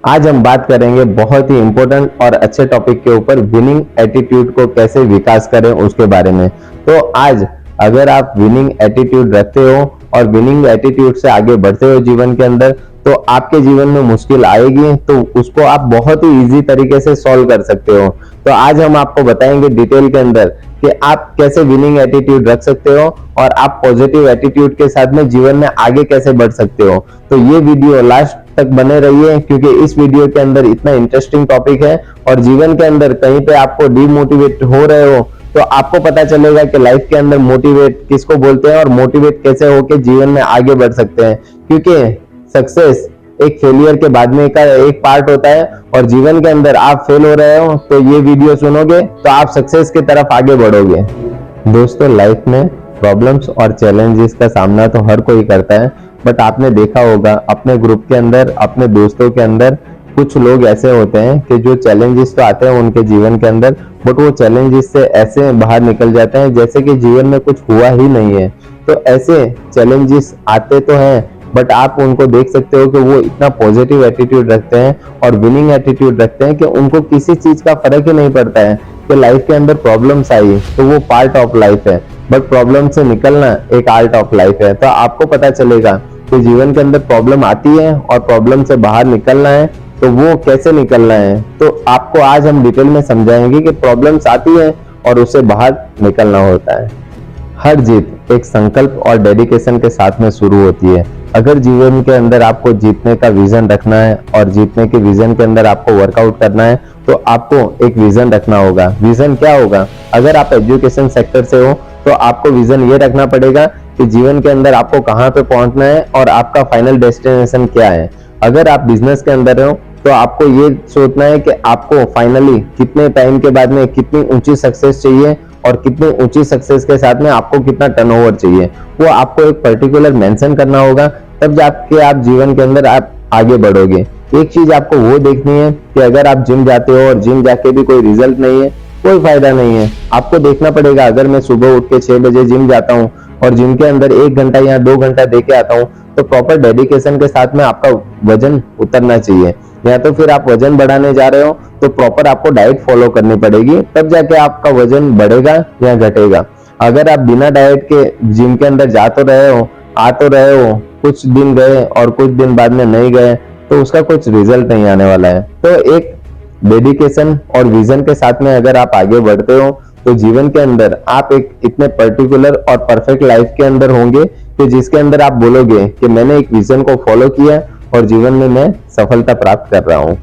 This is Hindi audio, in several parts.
आज हम बात करेंगे बहुत ही इंपॉर्टेंट और अच्छे टॉपिक के ऊपर, विनिंग एटीट्यूड को कैसे विकास करें उसके बारे में। तो आज अगर आप विनिंग एटीट्यूड रखते हो और विनिंग एटीट्यूड से आगे बढ़ते हो जीवन के अंदर, तो आपके जीवन में मुश्किल आएगी तो उसको आप बहुत ही इजी तरीके से सॉल्व कर सकते हो। तो आज हम आपको बताएंगे डिटेल के अंदर कि आप कैसे विनिंग एटीट्यूड रख सकते हो और आप पॉजिटिव एटीट्यूड के साथ में जीवन में आगे कैसे बढ़ सकते हो। तो ये वीडियो लास्ट तक बने रहिए, क्योंकि इस वीडियो के अंदर इतना इंटरेस्टिंग टॉपिक है और जीवन के अंदर कहीं पे आपको डिमोटिवेट हो रहे हो तो आपको पता चलेगा कि लाइफ के अंदर मोटिवेट किसको बोलते हैं और मोटिवेट कैसे होके जीवन में आगे बढ़ सकते हैं। क्योंकि सक्सेस एक फेलियर के बाद में का एक पार्ट होता है और जीवन के अंदर आप फेल हो रहे हो तो ये वीडियो सुनोगे तो आप सक्सेस की तरफ आगे बढ़ोगे। दोस्तों, लाइफ में प्रॉब्लम्स और चैलेंजेस का सामना तो हर कोई करता है, बट आपने देखा होगा अपने ग्रुप के अंदर, अपने दोस्तों के अंदर कुछ लोग ऐसे होते हैं कि जो चैलेंजेस तो आते हैं उनके जीवन के अंदर, बट वो चैलेंजेस से ऐसे बाहर निकल जाते हैं जैसे कि जीवन में कुछ हुआ ही नहीं है। तो ऐसे चैलेंजेस आते तो हैं, बट आप उनको देख सकते हो कि वो इतना पॉजिटिव एटीट्यूड रखते हैं और विनिंग एटीट्यूड रखते हैं कि उनको किसी चीज का फर्क ही नहीं पड़ता है कि लाइफ के अंदर प्रॉब्लम्स आई तो वो पार्ट ऑफ लाइफ है, बट प्रॉब्लम से निकलना एक आर्ट ऑफ लाइफ है। तो आपको पता चलेगा कि जीवन के अंदर प्रॉब्लम आती है और प्रॉब्लम से बाहर निकलना है, तो वो कैसे निकलना है तो आपको आज हम डिटेल में समझाएंगे कि प्रॉब्लम्स आती है और उससे बाहर निकलना होता है। हर जीत एक संकल्प और डेडिकेशन के साथ में शुरू होती है। अगर जीवन के अंदर आपको जीतने का विजन रखना है और जीतने के विजन के अंदर आपको वर्कआउट करना है तो आपको एक विजन रखना होगा। विजन क्या होगा? अगर आप एजुकेशन सेक्टर से हो तो आपको विजन ये रखना पड़ेगा कि जीवन के अंदर आपको कहाँ पे पहुंचना है और आपका फाइनल डेस्टिनेशन क्या है। अगर आप बिजनेस के अंदर हो तो आपको ये सोचना है कि आपको फाइनली कितने टाइम के बाद में कितनी ऊंची सक्सेस चाहिए और कितनी ऊंची सक्सेस के साथ में आपको कितना टर्नओवर चाहिए, वो आपको एक पर्टिकुलर मेंशन करना होगा। तब जाके आप जीवन के अंदर आप आगे बढ़ोगे। एक चीज आपको वो देखनी है कि अगर आप जिम जाते हो और जिम जाके भी कोई रिजल्ट नहीं है, कोई फायदा नहीं है। आपको देखना पड़ेगा, अगर मैं सुबह उठ के 6 बजे जिम जाता हूँ और जिम के अंदर 1 घंटा या 2 घंटा दे के आता हूँ तो प्रॉपर डेडिकेशन के साथ में आपका वजन उतरना चाहिए। या तो फिर आप वजन बढ़ाने जा रहे हो तो प्रॉपर आपको डाइट फॉलो करनी पड़ेगी, तब जाके आपका वजन बढ़ेगा या घटेगा। अगर आप बिना डाइट के जिम के अंदर जा तो रहे हो, आ तो रहे हो, कुछ दिन गए और कुछ दिन बाद में नहीं गए तो उसका कुछ रिजल्ट नहीं आने वाला है। तो एक डेडिकेशन और विजन के साथ में अगर आप आगे बढ़ते हो तो जीवन के अंदर आप एक इतने पर्टिकुलर और परफेक्ट लाइफ के अंदर होंगे कि जिसके अंदर आप बोलोगे कि मैंने एक विजन को फॉलो किया और जीवन में मैं सफलता प्राप्त कर रहा हूँ।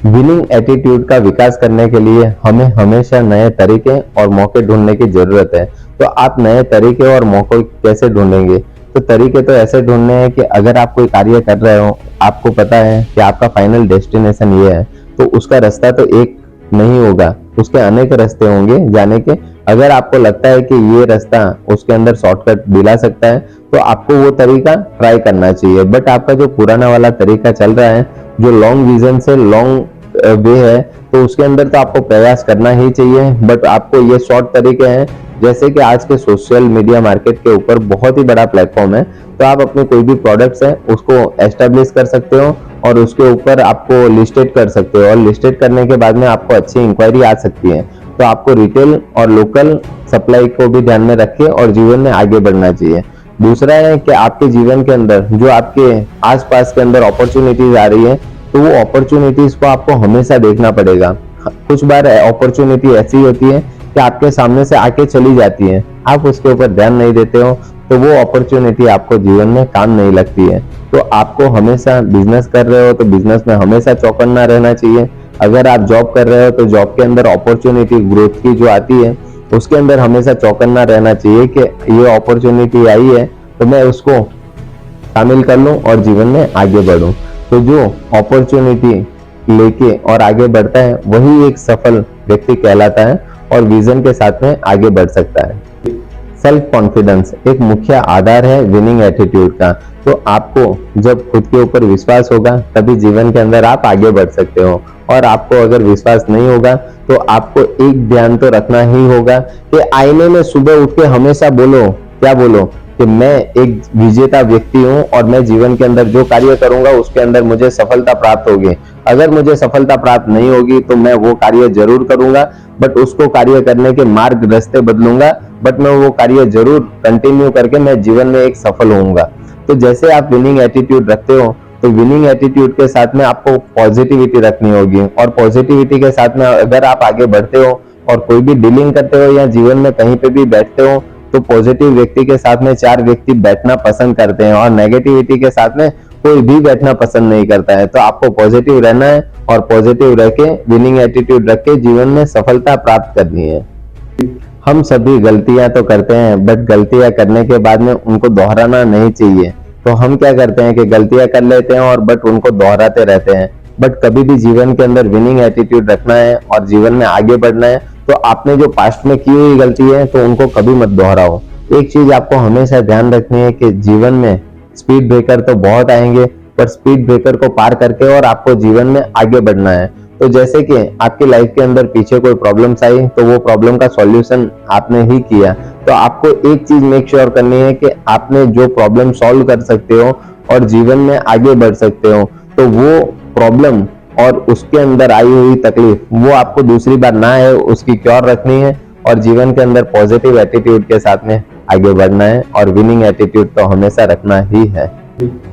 विनिंग एटीट्यूड का विकास करने के लिए हमें हमेशा नए तरीके और मौके ढूंढने की जरूरत है। तो आप नए तरीके और मौके कैसे ढूंढेंगे? तो तरीके तो ऐसे ढूंढने हैं कि अगर आप कोई कार्य कर रहे हो, आपको पता है कि आपका फाइनल डेस्टिनेशन ये है, तो उसका रास्ता तो एक नहीं होगा, उसके अनेक रास्ते होंगे जाने के। अगर आपको लगता है कि ये रास्ता उसके अंदर शॉर्टकट दिला सकता है तो आपको वो तरीका ट्राई करना चाहिए। बट आपका जो पुराना वाला तरीका चल रहा है, जो लॉन्ग विजन से लॉन्ग वे है, तो उसके अंदर तो आपको प्रयास करना ही चाहिए। बट आपको ये शॉर्ट तरीके हैं, जैसे कि आज के सोशल मीडिया मार्केट के ऊपर बहुत ही बड़ा प्लेटफॉर्म है, तो आप अपने कोई भी प्रोडक्ट्स है उसको एस्टेब्लिश कर सकते हो और उसके ऊपर आपको लिस्टेड कर सकते हो और लिस्टेड करने के बाद में आपको अच्छी इंक्वायरी आ सकती है। तो आपको रिटेल और लोकल सप्लाई को भी ध्यान में रखे और जीवन में आगे बढ़ना चाहिए। दूसरा है कि आपके जीवन के अंदर जो आपके आसपास के अंदर अपॉर्चुनिटीज आ रही है तो वो अपॉर्चुनिटीज को आपको हमेशा देखना पड़ेगा। कुछ बार अपॉर्चुनिटी ऐसी होती है कि आपके सामने से आके चली जाती है, आप उसके ऊपर ध्यान नहीं देते हो तो वो अपॉर्चुनिटी आपको जीवन में काम नहीं लगती है। तो आपको हमेशा बिजनेस कर रहे हो तो बिजनेस में हमेशा चौकन्ना रहना चाहिए। अगर आप जॉब कर रहे हो तो जॉब के अंदर अपॉर्चुनिटी ग्रोथ की जो आती है उसके अंदर हमेशा चौकन्ना रहना चाहिए कि ये अपॉर्चुनिटी आई है तो मैं उसको शामिल कर लूं और जीवन में आगे बढ़ूं। तो जो अपॉर्चुनिटी लेके और आगे बढ़ता है वही एक सफल व्यक्ति कहलाता है और विजन के साथ में आगे बढ़ सकता है। सेल्फ कॉन्फिडेंस एक मुख्य आधार है विनिंग एटीट्यूड का। तो आपको जब खुद के ऊपर विश्वास होगा तभी जीवन के अंदर आप आगे बढ़ सकते हो। और आपको अगर विश्वास नहीं होगा तो आपको एक ध्यान तो रखना ही होगा कि आईने में सुबह उठ के हमेशा बोलो, क्या बोलो? कि मैं एक विजेता व्यक्ति हूं और मैं जीवन के अंदर जो कार्य करूंगा उसके अंदर मुझे सफलता प्राप्त होगी। अगर मुझे सफलता प्राप्त नहीं होगी तो मैं वो कार्य जरूर करूंगा, बट उसको कार्य करने के मार्ग रास्ते बदलूंगा, बट मैं वो कार्य जरूर कंटिन्यू करके मैं जीवन में एक सफल होऊंगा। तो जैसे आप विनिंग एटीट्यूड रखते हो, तो विनिंग एटीट्यूड के साथ में आपको पॉजिटिविटी रखनी होगी, और पॉजिटिविटी के साथ में अगर आप आगे बढ़ते हो और कोई भी डीलिंग करते हो या जीवन में कहीं पे भी बैठते हो, तो पॉजिटिव व्यक्ति के साथ में 4 व्यक्ति बैठना पसंद करते हैं और नेगेटिविटी के साथ में कोई भी बैठना पसंद नहीं करता है। तो आपको पॉजिटिव रहना है और पॉजिटिव रह के विनिंग एटीट्यूड रख के जीवन में सफलता प्राप्त करनी है। हम सभी गलतियां तो करते हैं, बट गलतियां करने के बाद में उनको दोहराना नहीं चाहिए। तो हम क्या करते हैं कि गलतियां कर लेते हैं और बट उनको दोहराते रहते हैं। बट कभी भी जीवन के अंदर विनिंग एटीट्यूड रखना है और जीवन में आगे बढ़ना है, तो आपने जो पास्ट में की हुई गलती है तो उनको कभी मत दोहराओ। एक चीज आपको हमेशा ध्यान रखनी है कि जीवन में स्पीड ब्रेकर तो बहुत आएंगे, पर स्पीड ब्रेकर को पार करके और आपको जीवन में आगे बढ़ना है। तो जैसे कि आपकी लाइफ के अंदर पीछे कोई प्रॉब्लम्स आई, तो वो प्रॉब्लम का सॉल्यूशन आपने ही किया, तो आपको एक चीज मेक श्योर करनी है कि आपने जो प्रॉब्लम सॉल्व कर सकते हो और जीवन में आगे बढ़ सकते हो, तो वो प्रॉब्लम और उसके अंदर आई हुई तकलीफ वो आपको दूसरी बार ना आए, उसकी क्योर रखनी है और जीवन के अंदर पॉजिटिव एटीट्यूड के साथ में आगे बढ़ना है, और विनिंग एटीट्यूड तो हमेशा रखना ही है।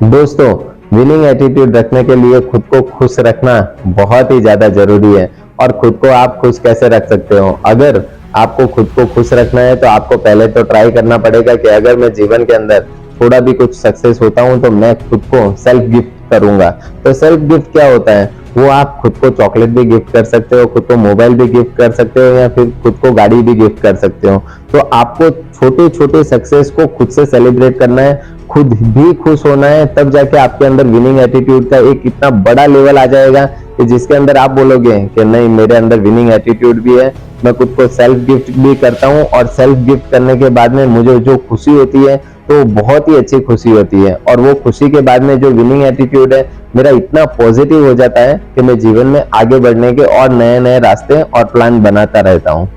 दोस्तों, विनिंग एटीट्यूड रखने के लिए खुद को खुश रखना बहुत ही ज्यादा जरूरी है। और खुद को आप खुश कैसे रख सकते हो? अगर आपको खुद को खुश रखना है तो आपको पहले तो ट्राई करना पड़ेगा कि अगर मैं जीवन के अंदर थोड़ा भी कुछ सक्सेस होता हूं तो मैं खुद को सेल्फ गिफ्ट करूंगा। तो सेल्फ गिफ्ट क्या होता है? वो आप खुद को चॉकलेट भी गिफ्ट कर सकते हो, खुद को मोबाइल भी गिफ्ट कर सकते हो, या फिर खुद को गाड़ी भी गिफ्ट कर सकते हो। तो आपको छोटे छोटे सक्सेस को खुद से सेलिब्रेट करना है, खुद भी खुश होना है, तब जाके आपके अंदर विनिंग एटीट्यूड का एक इतना बड़ा लेवल आ जाएगा कि जिसके अंदर आप बोलोगे कि नहीं, मेरे अंदर विनिंग एटीट्यूड भी है, मैं खुद को सेल्फ गिफ्ट भी करता हूँ, और सेल्फ गिफ्ट करने के बाद में मुझे जो खुशी होती है तो बहुत ही अच्छी खुशी होती है। और वो खुशी के बाद में जो विनिंग एटीट्यूड है मेरा इतना पॉजिटिव हो जाता है कि मैं जीवन में आगे बढ़ने के और नए नए रास्ते और प्लान बनाता रहता हूँ।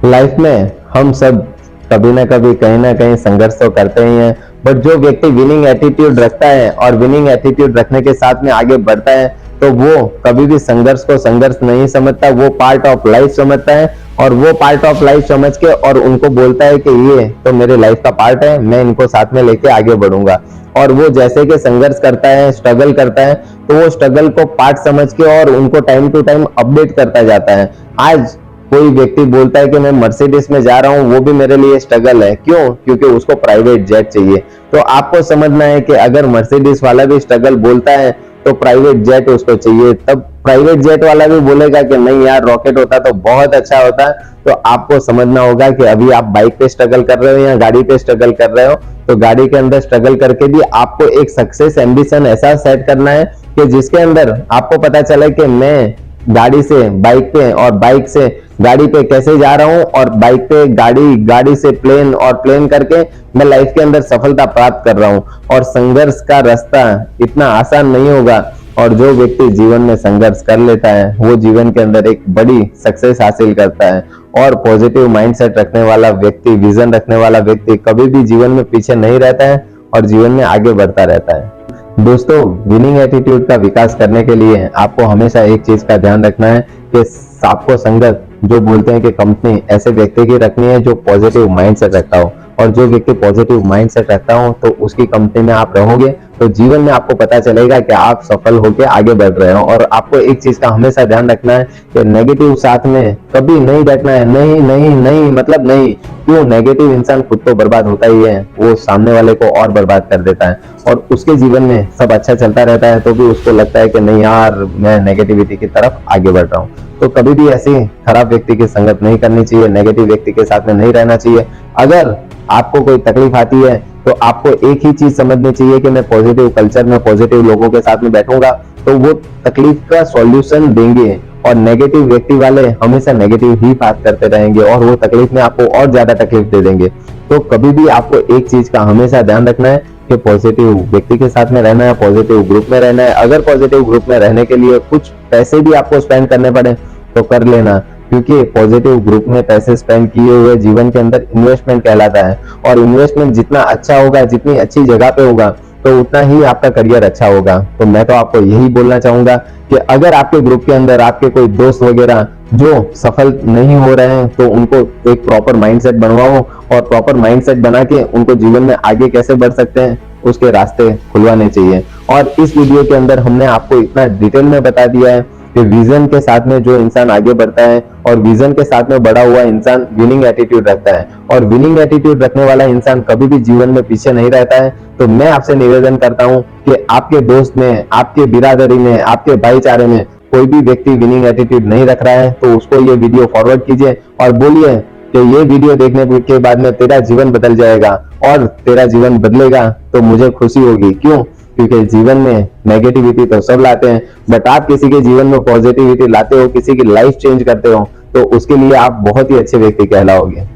लाइफ में हम सब कभी ना कभी कहीं ना कहीं संघर्ष तो करते ही हैं, बट जो व्यक्ति विनिंग एटीट्यूड रखता है और विनिंग एटीट्यूड रखने के साथ में आगे बढ़ता है, तो वो कभी भी संघर्ष को संघर्ष नहीं समझता, वो पार्ट ऑफ लाइफ समझता है, और वो पार्ट ऑफ लाइफ समझ के और उनको बोलता है कि ये तो मेरे लाइफ का पार्ट है, मैं इनको साथ में लेके आगे बढ़ूंगा। और वो जैसे कि संघर्ष करता है, स्ट्रगल करता है, तो वो स्ट्रगल को पार्ट समझ के और उनको टाइम टू टाइम अपडेट करता जाता है। आज कोई व्यक्ति बोलता है कि मैं मर्सिडीज में जा रहा हूं, वो भी मेरे लिए स्ट्रगल है। क्यों? क्योंकि उसको प्राइवेट जेट चाहिए। तो आपको समझना है कि अगर मर्सिडीज वाला भी स्ट्रगल बोलता है तो प्राइवेट जेट उसको चाहिए, तब प्राइवेट जेट वाला भी बोलेगा कि नहीं यार, रॉकेट होता तो बहुत अच्छा होता। तो आपको समझना होगा कि अभी आप बाइक पे स्ट्रगल कर रहे हो या गाड़ी पे स्ट्रगल कर रहे हो, तो गाड़ी के अंदर स्ट्रगल करके भी आपको एक सक्सेस एम्बिशन ऐसा सेट करना है कि जिसके अंदर आपको पता चले कि मैं गाड़ी से बाइक पे और बाइक से गाड़ी पे कैसे जा रहा हूं, और बाइक पे गाड़ी, गाड़ी से प्लेन, और प्लेन करके मैं लाइफ के अंदर सफलता प्राप्त कर रहा हूं। और संघर्ष का रास्ता इतना आसान नहीं होगा, और जो व्यक्ति जीवन में संघर्ष कर लेता है वो जीवन के अंदर एक बड़ी सक्सेस हासिल करता है। और पॉजिटिव माइंडसेट रखने वाला व्यक्ति, विजन रखने वाला व्यक्ति कभी भी जीवन में पीछे नहीं रहता है और जीवन में आगे बढ़ता रहता है। दोस्तों, विनिंग एटीट्यूड का विकास करने के लिए आपको हमेशा एक चीज का ध्यान रखना है कि आपको संगत जो बोलते हैं कि कंपनी ऐसे व्यक्ति की रखनी है जो पॉजिटिव माइंडसेट रखता हो, और जो व्यक्ति पॉजिटिव माइंडसेट रखता हो तो उसकी कंपनी में आप रहोगे तो जीवन में आपको पता चलेगा कि आप सफल होकर आगे बढ़ रहे हो। और आपको एक चीज का हमेशा ध्यान रखना है कि नेगेटिव साथ में कभी नहीं बैठना है। नहीं नहीं नहीं मतलब नहीं। क्यों? नेगेटिव इंसान खुद तो बर्बाद होता ही है, वो सामने वाले को और बर्बाद कर देता है, और उसके जीवन में सब अच्छा चलता रहता है तो भी उसको लगता है कि नहीं यार, मैं नेगेटिविटी की तरफ आगे बढ़ रहा हूँ। तो कभी भी ऐसी खराब व्यक्ति की संगत नहीं करनी चाहिए, नेगेटिव व्यक्ति के साथ में नहीं रहना चाहिए। अगर आपको कोई तकलीफ आती है तो आपको एक ही चीज समझनी चाहिए कि मैं पॉजिटिव कल्चर में पॉजिटिव लोगों के साथ में बैठूंगा तो वो तकलीफ का सॉल्यूशन देंगे, और नेगेटिव व्यक्ति वाले हमेशा नेगेटिव ही बात करते रहेंगे और वो तकलीफ में आपको और ज्यादा तकलीफ दे देंगे। तो कभी भी आपको एक चीज का हमेशा ध्यान रखना है कि पॉजिटिव व्यक्ति के साथ में रहना है, पॉजिटिव ग्रुप में रहना है। अगर पॉजिटिव ग्रुप में रहने के लिए कुछ पैसे भी आपको स्पेंड करने पड़े तो कर लेना, क्योंकि पॉजिटिव ग्रुप में पैसे स्पेंड किए हुए जीवन के अंदर इन्वेस्टमेंट कहलाता है। और इन्वेस्टमेंट जितना अच्छा होगा, जितनी अच्छी जगह पे होगा, तो उतना ही आपका करियर अच्छा होगा। तो मैं तो आपको यही बोलना चाहूंगा कि अगर आपके ग्रुप के अंदर आपके कोई दोस्त वगैरह जो सफल नहीं हो रहे हैं, तो उनको एक प्रॉपर माइंडसेट बनवाओ और प्रॉपर माइंडसेट बना के उनको जीवन में आगे कैसे बढ़ सकते हैं उसके रास्ते खुलवाने चाहिए। और इस वीडियो के अंदर हमने आपको इतना डिटेल में बता दिया है कि विजन के साथ में जो इंसान आगे बढ़ता है और विजन के साथ में बड़ा हुआ इंसान विनिंग एटीट्यूड रखता है, और विनिंग एटीट्यूड रखने वाला इंसान कभी भी जीवन में पीछे नहीं रहता है। तो मैं आपसे निवेदन करता हूं कि आपके दोस्त में, आपके बिरादरी में, आपके भाईचारे में कोई भी व्यक्ति विनिंग एटीट्यूड नहीं रख रहा है, तो उसको ये वीडियो फॉरवर्ड कीजिए और बोलिए कि ये वीडियो देखने के बाद में तेरा जीवन बदल जाएगा, और तेरा जीवन बदलेगा तो मुझे खुशी होगी। क्यों? क्योंकि जीवन में नेगेटिविटी तो सब लाते हैं, बट आप किसी के जीवन में पॉजिटिविटी लाते हो, किसी की लाइफ चेंज करते हो, तो उसके लिए आप बहुत ही अच्छे व्यक्ति कहलाओगे।